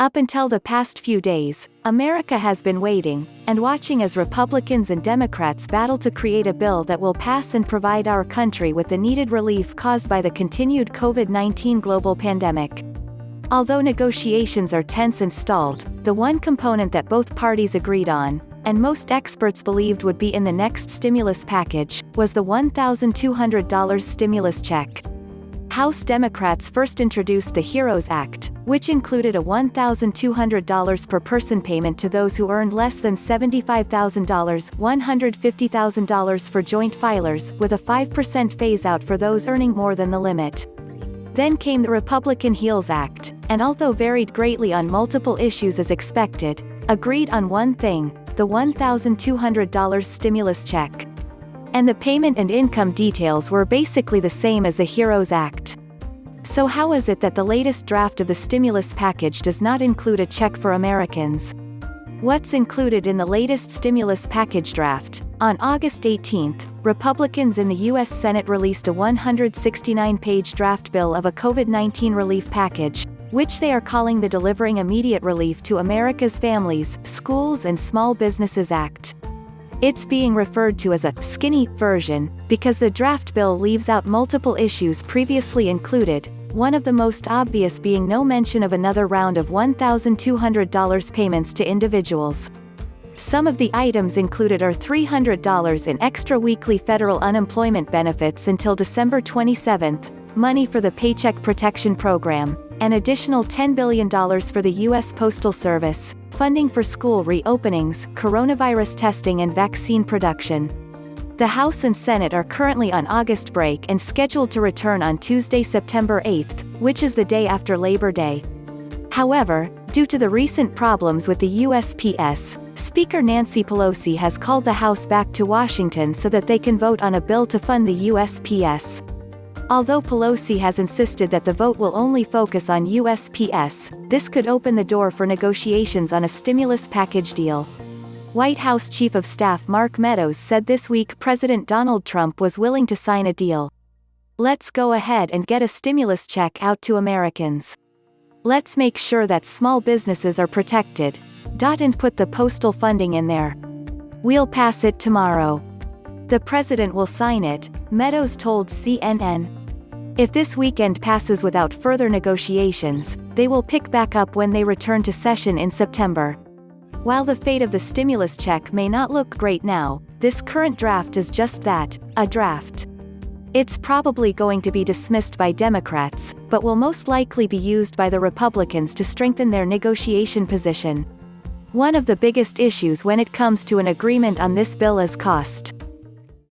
Up until the past few days, America has been waiting and watching as Republicans and Democrats battle to create a bill that will pass and provide our country with the needed relief caused by the continued COVID-19 global pandemic. Although negotiations are tense and stalled, the one component that both parties agreed on, and most experts believed would be in the next stimulus package, was the $1,200 stimulus check. House Democrats first introduced the HEROES Act, which included a $1,200 per person payment to those who earned less than $75,000, $150,000 for joint filers, with a 5% phase-out for those earning more than the limit. Then came the Republican HEALS Act, and although varied greatly on multiple issues as expected, agreed on one thing: the $1,200 stimulus check. And the payment and income details were basically the same as the HEROES Act. So how is it that the latest draft of the stimulus package does not include a check for Americans? What's included in the latest stimulus package draft? On August 18, Republicans in the U.S. Senate released a 169-page draft bill of a COVID-19 relief package, which they are calling the Delivering Immediate Relief to America's Families, Schools and Small Businesses Act. It's being referred to as a skinny version because the draft bill leaves out multiple issues previously included, one of the most obvious being no mention of another round of $1,200 payments to individuals. Some of the items included are $300 in extra weekly federal unemployment benefits until December 27, money for the Paycheck Protection Program, an additional $10 billion for the U.S. Postal Service, funding for school reopenings, coronavirus testing and vaccine production. The House and Senate are currently on August break and scheduled to return on Tuesday, September 8, which is the day after Labor Day. However, due to the recent problems with the USPS, Speaker Nancy Pelosi has called the House back to Washington so that they can vote on a bill to fund the USPS. Although Pelosi has insisted that the vote will only focus on USPS, this could open the door for negotiations on a stimulus package deal. White House Chief of Staff Mark Meadows said this week President Donald Trump was willing to sign a deal. Let's go ahead and get a stimulus check out to Americans. Let's make sure that small businesses are protected. And put the postal funding in there. We'll pass it tomorrow. The president will sign it, Meadows told CNN. If this weekend passes without further negotiations, they will pick back up when they return to session in September. While the fate of the stimulus check may not look great now, this current draft is just that, a draft. It's probably going to be dismissed by Democrats, but will most likely be used by the Republicans to strengthen their negotiation position. One of the biggest issues when it comes to an agreement on this bill is cost.